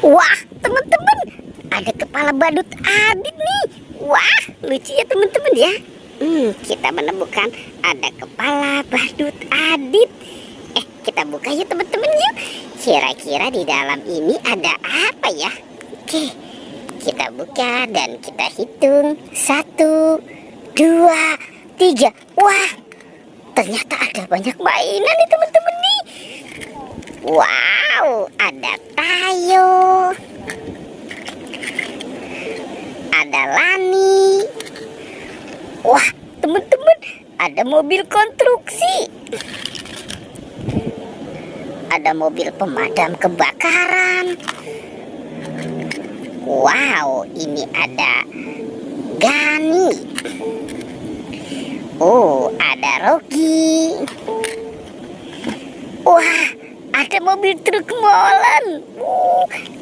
Wah, teman-teman, ada kepala badut Adit nih. Wah, lucu ya teman-teman ya. Kita menemukan ada kepala badut Adit. Kita buka yuk teman-teman yuk. Kira-kira di dalam ini ada apa ya? Oke, kita buka dan kita hitung. 1, 2, 3. Wah, ternyata ada banyak mainan nih teman-teman nih. Wow, ada Tayo, ada Lani. Wah, teman-teman, ada mobil konstruksi, ada mobil pemadam kebakaran. Wow, ini ada Gani. Oh, ada Rocky. Wah, ada mobil truk molen.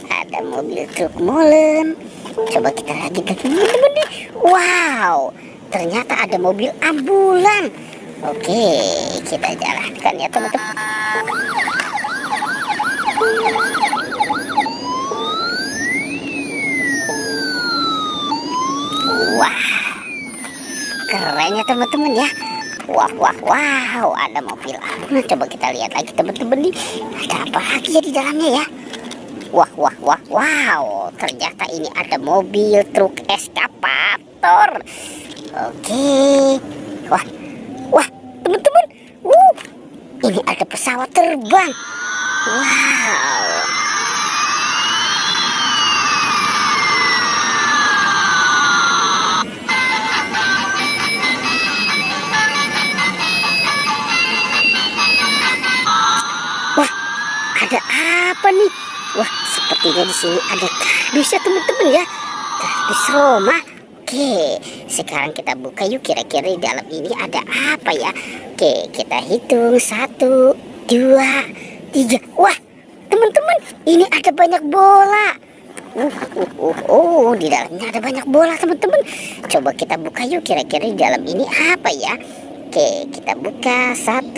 Ada mobil truk molen. Coba kita lagi teman-teman nih. Wow, ternyata ada mobil ambulan. Oke, kita jalankan ya teman-teman. Wah, keren ya teman-teman ya. Wow, ada mobil ambulan. Coba kita lihat lagi teman-teman nih. Ada apa lagi ya di dalamnya ya? Wow, ternyata ini ada mobil truk eskavator. Oke. Wah, teman-teman. Ini ada pesawat terbang. Wow. Ada apa nih? Wah, sepertinya di sini ada kardus ya teman-teman ya. Kardus Roma. Oke, sekarang kita buka yuk. Kira-kira di dalam ini ada apa ya? Oke, kita hitung. 1, 2, 3. Wah, teman-teman, ini ada banyak bola. Di dalamnya ada banyak bola teman-teman. Coba kita buka yuk. Kira-kira di dalam ini apa ya? Oke, kita buka. 1,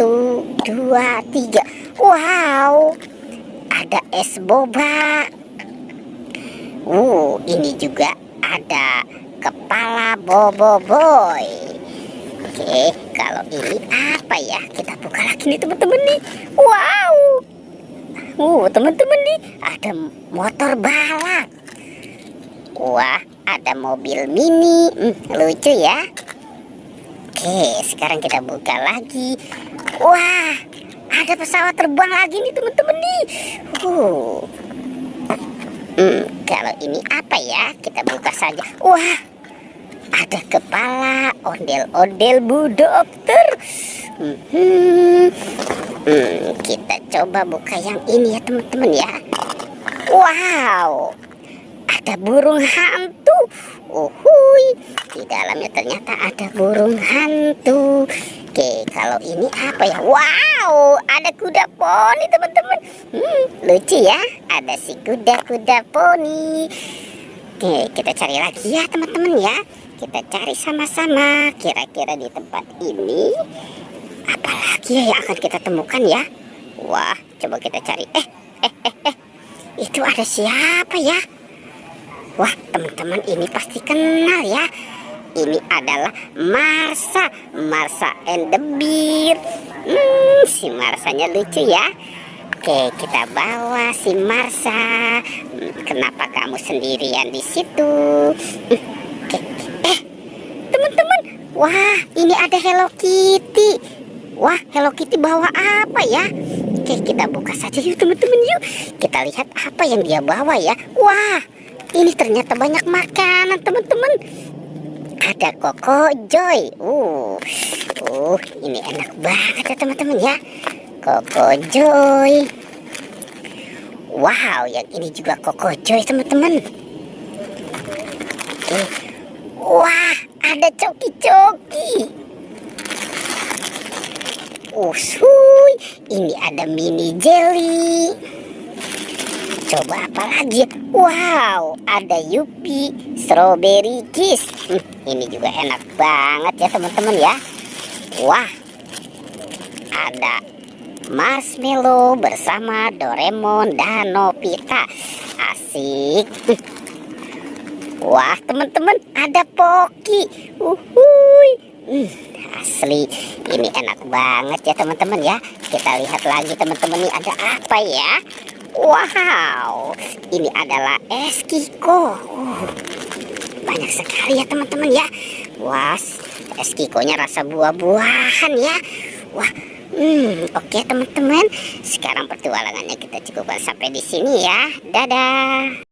2, 3. Wow, ada es boba. Ini juga ada kepala Boboiboy. Oke, kalau ini apa ya? Kita buka lagi nih teman-teman nih. Wow. Teman-teman nih, ada motor balap. Wah, ada mobil mini. Lucu ya. Oke, sekarang kita buka lagi. Wah, ada pesawat terbang lagi nih teman-teman nih. Kalau ini apa ya? Kita buka saja. Wah, ada kepala ondel-ondel Bu Dokter. Kita coba buka yang ini ya teman-teman ya. Wow, ada burung hantu. Di dalamnya ternyata ada burung hantu. Oke, kalau ini apa ya? Wow, ada kuda poni teman-teman. Lucu ya, ada si kuda-kuda poni. Oke, kita cari lagi ya teman-teman ya. Kita cari sama-sama. Kira-kira di tempat ini apa lagi ya yang akan kita temukan ya? Wah, coba kita cari. Itu ada siapa ya? Wah, teman-teman, ini pasti kenal ya. Ini adalah Marsha and the Bear. Si Marsanya lucu ya. Oke, kita bawa si Marsha. Kenapa kamu sendirian di situ? Oke. Teman-teman, wah, ini ada Hello Kitty. Wah, Hello Kitty bawa apa ya? Oke, kita buka saja yuk teman-teman yuk. Kita lihat apa yang dia bawa ya. Wah, ini ternyata banyak makanan teman-teman. Ada Koko Joy. Ini enak banget ya teman-teman ya. Koko Joy. Wow, yang ini juga Koko Joy teman-teman. Wah, ada Coki-Coki. Ini ada mini jelly. Coba apa lagi? Wow, ada Yupi Strawberry Kiss. Ini juga enak banget ya teman-teman ya. Wah, ada marshmallow bersama Doraemon dan Nobita. Asik. asik. Wah, teman-teman, ada Poki. Uhuy. Asli, ini enak banget ya teman-teman ya. Kita lihat lagi teman-teman, ini ada apa ya? Wow, ini adalah es Kiko. Banyak sekali ya teman-teman ya. Wah, es Kikonya rasa buah-buahan ya. Wah, oke teman-teman. Sekarang petualangannya kita cukupkan sampai di sini ya. Dadah.